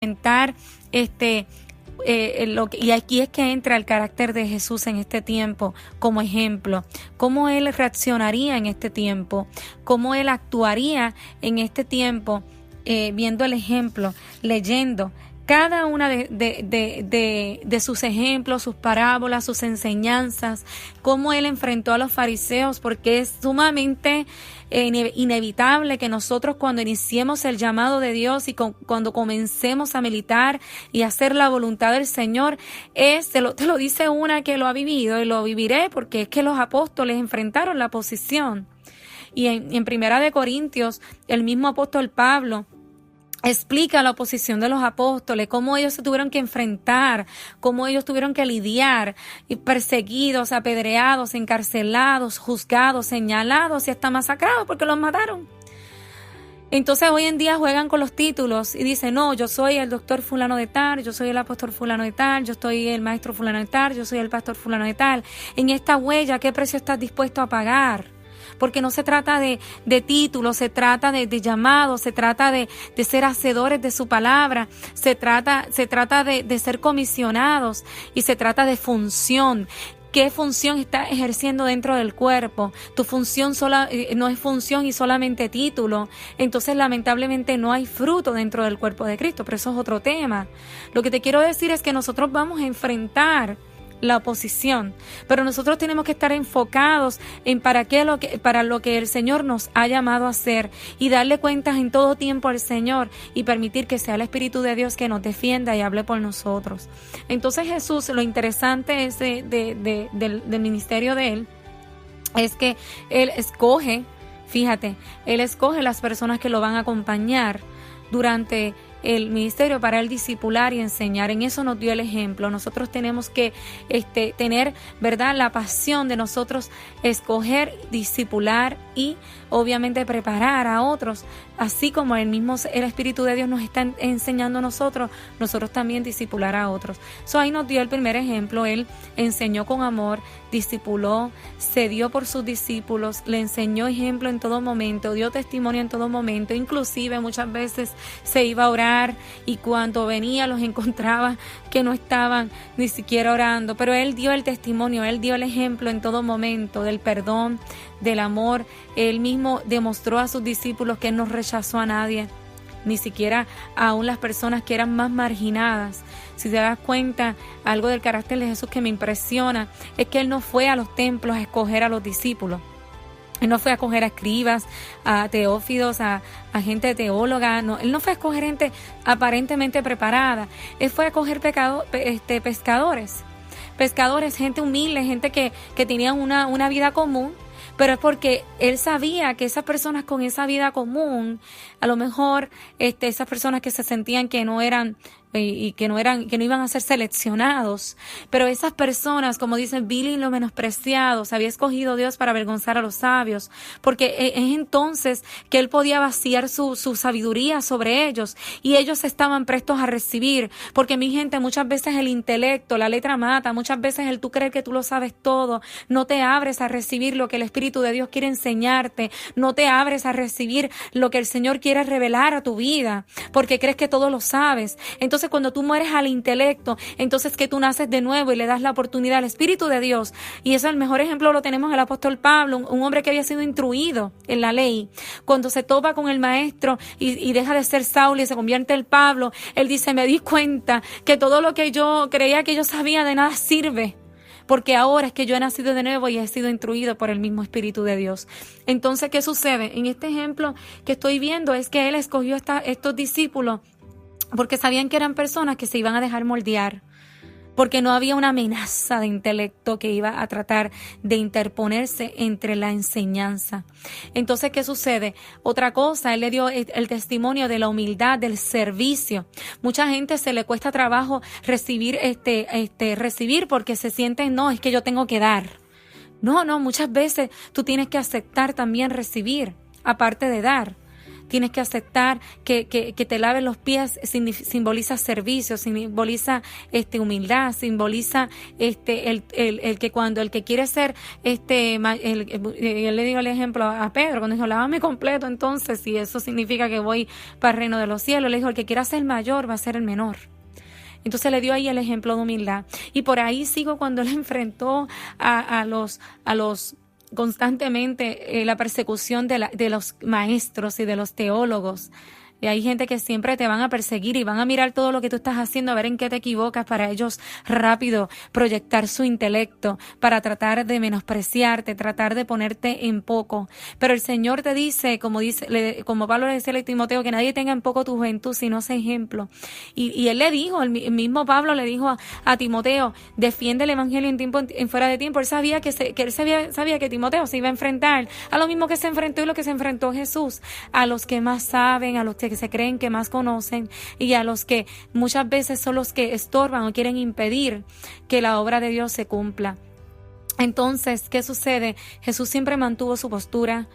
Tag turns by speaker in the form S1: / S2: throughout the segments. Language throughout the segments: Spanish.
S1: enfrentar y aquí es que entra el carácter de Jesús en este tiempo como ejemplo, cómo Él reaccionaría en este tiempo, cómo Él actuaría en este tiempo, viendo el ejemplo, leyendo cada una de sus ejemplos, sus parábolas, sus enseñanzas, cómo Él enfrentó a los fariseos, porque es sumamente inevitable que nosotros cuando iniciemos el llamado de Dios y cuando comencemos a militar y hacer la voluntad del Señor, te lo dice una que lo ha vivido y lo viviré, porque es que los apóstoles enfrentaron la oposición. Y en Primera de Corintios, el mismo apóstol Pablo explica la oposición de los apóstoles, cómo ellos se tuvieron que enfrentar, cómo ellos tuvieron que lidiar, perseguidos, apedreados, encarcelados, juzgados, señalados y hasta masacrados porque los mataron. Entonces hoy en día juegan con los títulos y dicen, no, yo soy el doctor fulano de tal, yo soy el apóstol fulano de tal, yo soy el maestro fulano de tal, yo soy el pastor fulano de tal. En esta huella, ¿qué precio estás dispuesto a pagar? Porque no se trata de títulos, se trata de llamados, se trata de ser hacedores de su palabra, se trata de ser comisionados y se trata de función. ¿Qué función estás ejerciendo dentro del cuerpo? Tu función no es función y solamente título. Entonces, lamentablemente, no hay fruto dentro del cuerpo de Cristo, pero eso es otro tema. Lo que te quiero decir es que nosotros vamos a enfrentar la oposición, pero nosotros tenemos que estar enfocados en para lo que el Señor nos ha llamado a hacer y darle cuentas en todo tiempo al Señor y permitir que sea el Espíritu de Dios que nos defienda y hable por nosotros. Entonces Jesús, lo interesante es del ministerio de Él, es que Él escoge, fíjate, Él escoge las personas que lo van a acompañar durante el ministerio para el discipular y enseñar. En eso nos dio el ejemplo. Nosotros tenemos que tener, ¿verdad?, la pasión de nosotros escoger, discipular y obviamente preparar a otros, así como el Espíritu de Dios nos está enseñando a nosotros también discipular a otros. Ahí nos dio el primer ejemplo. Él enseñó con amor, discipuló, se dio por sus discípulos, le enseñó ejemplo en todo momento, dio testimonio en todo momento, inclusive muchas veces se iba a orar y cuando venía los encontraba que no estaban ni siquiera orando, pero Él dio el testimonio, Él dio el ejemplo en todo momento del perdón, del amor. Él mismo demostró a sus discípulos que Él no rechazó a nadie, ni siquiera aún las personas que eran más marginadas. Si te das cuenta, algo del carácter de Jesús que me impresiona es que Él no fue a los templos a escoger a los discípulos. Él no fue a escoger a escribas, a teófilos, a gente teóloga. No, Él no fue a escoger gente aparentemente preparada. Él fue a escoger pescadores. Pescadores, gente humilde, gente que tenían una vida común. Pero es porque Él sabía que esas personas con esa vida común, a lo mejor esas personas que se sentían que no eran y que no iban a ser seleccionados, pero esas personas, como dicen, vil y lo menospreciados, había escogido Dios para avergonzar a los sabios, porque es entonces que Él podía vaciar su sabiduría sobre ellos y ellos estaban prestos a recibir, porque mi gente, muchas veces el intelecto, la letra mata, muchas veces el tú creer que tú lo sabes todo, no te abres a recibir lo que el Espíritu de Dios quiere enseñarte, no te abres a recibir lo que el Señor quiere revelar a tu vida, porque crees que todo lo sabes. Entonces cuando tú mueres al intelecto, entonces que tú naces de nuevo y le das la oportunidad al Espíritu de Dios. Y eso, el mejor ejemplo lo tenemos en el apóstol Pablo, un hombre que había sido instruido en la ley. Cuando se topa con el maestro y deja de ser Saulo y se convierte en Pablo, él dice, me di cuenta que todo lo que yo creía que yo sabía de nada sirve, porque ahora es que yo he nacido de nuevo y he sido instruido por el mismo Espíritu de Dios. Entonces, ¿qué sucede? En este ejemplo que estoy viendo es que Él escogió estos discípulos porque sabían que eran personas que se iban a dejar moldear, porque no había una amenaza de intelecto que iba a tratar de interponerse entre la enseñanza. Entonces, ¿qué sucede? Otra cosa, Él le dio el testimonio de la humildad, del servicio. Mucha gente se le cuesta trabajo recibir porque se sienten, no, es que yo tengo que dar. No, muchas veces tú tienes que aceptar también recibir, aparte de dar. Tienes que aceptar que te laven los pies simboliza servicio, simboliza humildad, simboliza el que cuando el que quiere ser yo le digo el ejemplo a Pedro cuando dijo lávame completo, entonces si eso significa que voy para el reino de los cielos, le dijo el que quiera ser mayor va a ser el menor. Entonces le dio ahí el ejemplo de humildad. Y por ahí sigo cuando él enfrentó a los constantemente la persecución de los maestros y de los teólogos. Y hay gente que siempre te van a perseguir y van a mirar todo lo que tú estás haciendo, a ver en qué te equivocas, para ellos rápido proyectar su intelecto, para tratar de menospreciarte, tratar de ponerte en poco. Pero el Señor te dice, como Pablo le decía a Timoteo, que nadie tenga en poco tu juventud, sino ese ejemplo. Y él le dijo, el mismo Pablo le dijo a Timoteo, defiende el evangelio en fuera de tiempo. Él sabía sabía que Timoteo se iba a enfrentar a lo mismo que se enfrentó y lo que se enfrentó Jesús, a los que más saben, a los que se creen que más conocen y a los que muchas veces son los que estorban o quieren impedir que la obra de Dios se cumpla. Entonces, ¿qué sucede? Jesús siempre mantuvo su postura,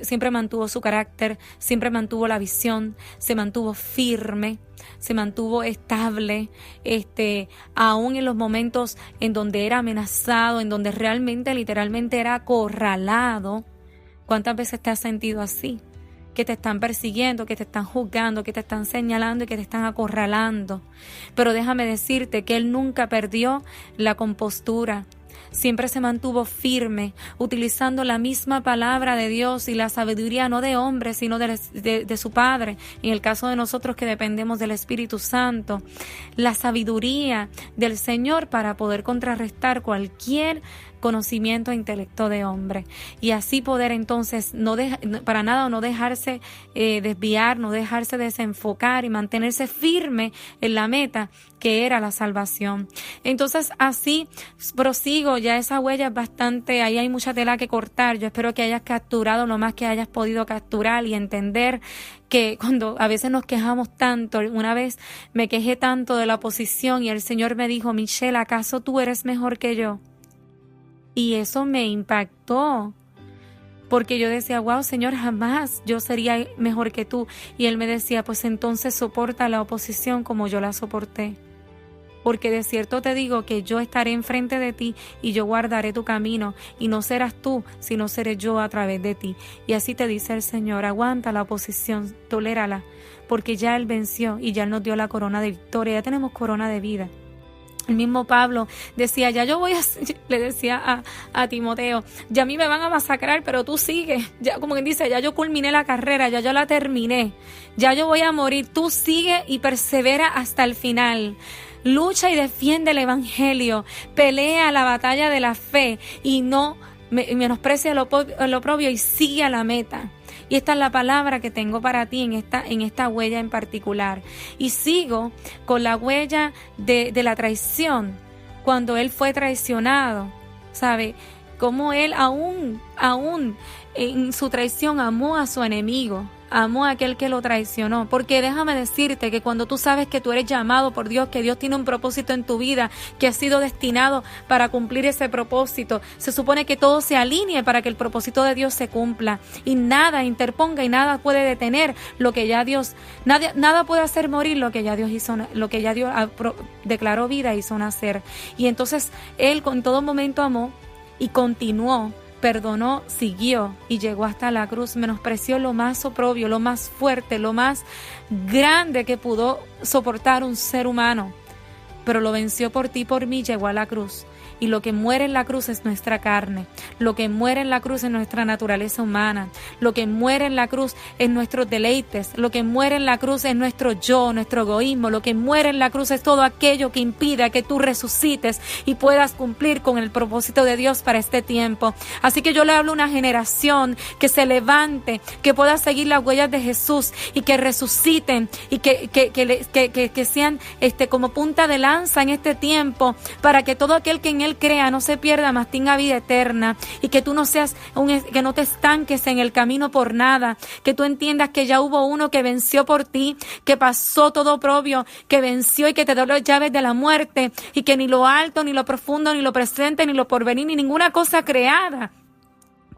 S1: siempre mantuvo su carácter, siempre mantuvo la visión, se mantuvo firme, se mantuvo estable, aún en los momentos en donde era amenazado, en donde realmente, literalmente era acorralado. ¿Cuántas veces te has sentido así? Que te están persiguiendo, que te están juzgando, que te están señalando y que te están acorralando. Pero déjame decirte que él nunca perdió la compostura. Siempre se mantuvo firme, utilizando la misma palabra de Dios y la sabiduría no de hombre, sino de su Padre. En el caso de nosotros que dependemos del Espíritu Santo, la sabiduría del Señor para poder contrarrestar cualquier conocimiento e intelecto de hombre, y así poder entonces para nada no dejarse desviar, no dejarse desenfocar y mantenerse firme en la meta que era la salvación. Entonces así prosigo, ya esa huella es bastante, ahí hay mucha tela que cortar. Yo espero que hayas capturado lo más que hayas podido capturar y entender que cuando a veces nos quejamos tanto, una vez me quejé tanto de la oposición y el Señor me dijo, Michelle, ¿acaso tú eres mejor que yo? Y eso me impactó, porque yo decía, wow, Señor, jamás yo sería mejor que tú. Y Él me decía, pues entonces soporta la oposición como yo la soporté. Porque de cierto te digo que yo estaré enfrente de ti y yo guardaré tu camino. Y no serás tú, sino seré yo a través de ti. Y así te dice el Señor, aguanta la oposición, tolérala, porque ya Él venció y ya Él nos dio la corona de victoria. Ya tenemos corona de vida. El mismo Pablo decía, le decía a Timoteo, ya a mí me van a masacrar, pero tú sigue. Ya, como quien dice, ya yo culminé la carrera, ya yo la terminé, ya yo voy a morir. Tú sigue y persevera hasta el final. Lucha y defiende el evangelio, pelea la batalla de la fe y no menosprecia lo propio y sigue a la meta. Y esta es la palabra que tengo para ti en esta huella en particular. Y sigo con la huella de la traición, cuando él fue traicionado, ¿sabe? Cómo él aún en su traición amó a su enemigo, amó a aquel que lo traicionó. Porque déjame decirte que cuando tú sabes que tú eres llamado por Dios, que Dios tiene un propósito en tu vida, que has sido destinado para cumplir ese propósito, se supone que todo se alinee para que el propósito de Dios se cumpla y nada interponga y nada puede detener lo que ya Dios, nada puede hacer morir lo que ya Dios hizo, lo que ya Dios declaró vida, hizo nacer. Y entonces él con todo momento amó y continuó, perdonó, siguió y llegó hasta la cruz. Menospreció lo más oprobio, lo más fuerte, lo más grande que pudo soportar un ser humano, pero lo venció por ti y por mí, llegó a la cruz. Y lo que muere en la cruz es nuestra carne, lo que muere en la cruz es nuestra naturaleza humana, lo que muere en la cruz es nuestros deleites, lo que muere en la cruz es nuestro yo, nuestro egoísmo, lo que muere en la cruz es todo aquello que impida que tú resucites y puedas cumplir con el propósito de Dios para este tiempo. Así que yo le hablo a una generación que se levante, que pueda seguir las huellas de Jesús y que resuciten y que sean como punta de lanza en este tiempo, para que todo aquel que en Él crea no se pierda, mas tenga vida eterna, y que tú no seas que no te estanques en el camino por nada, que tú entiendas que ya hubo uno que venció por ti, que pasó todo oprobio, que venció y que te dio las llaves de la muerte, y que ni lo alto, ni lo profundo, ni lo presente, ni lo porvenir, ni ninguna cosa creada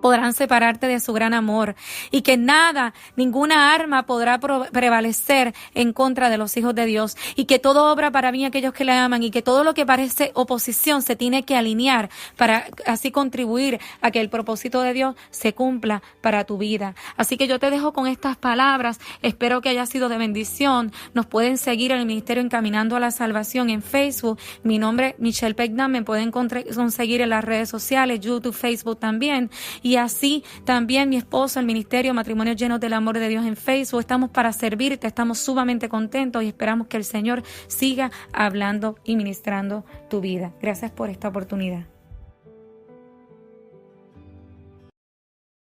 S1: podrán separarte de su gran amor, y que nada, ninguna arma podrá prevalecer en contra de los hijos de Dios, y que todo obra para mí aquellos que le aman, y que todo lo que parece oposición se tiene que alinear para así contribuir a que el propósito de Dios se cumpla para tu vida. Así que yo te dejo con estas palabras, espero que haya sido de bendición. Nos pueden seguir en el Ministerio Encaminando a la Salvación en Facebook. Mi nombre es Michelle Pegnan, me pueden conseguir en las redes sociales, YouTube, Facebook también. Y así también mi esposo, el Ministerio Matrimonios Llenos del Amor de Dios en Facebook. Estamos para servirte, estamos sumamente contentos y esperamos que el Señor siga hablando y ministrando tu vida. Gracias por esta oportunidad.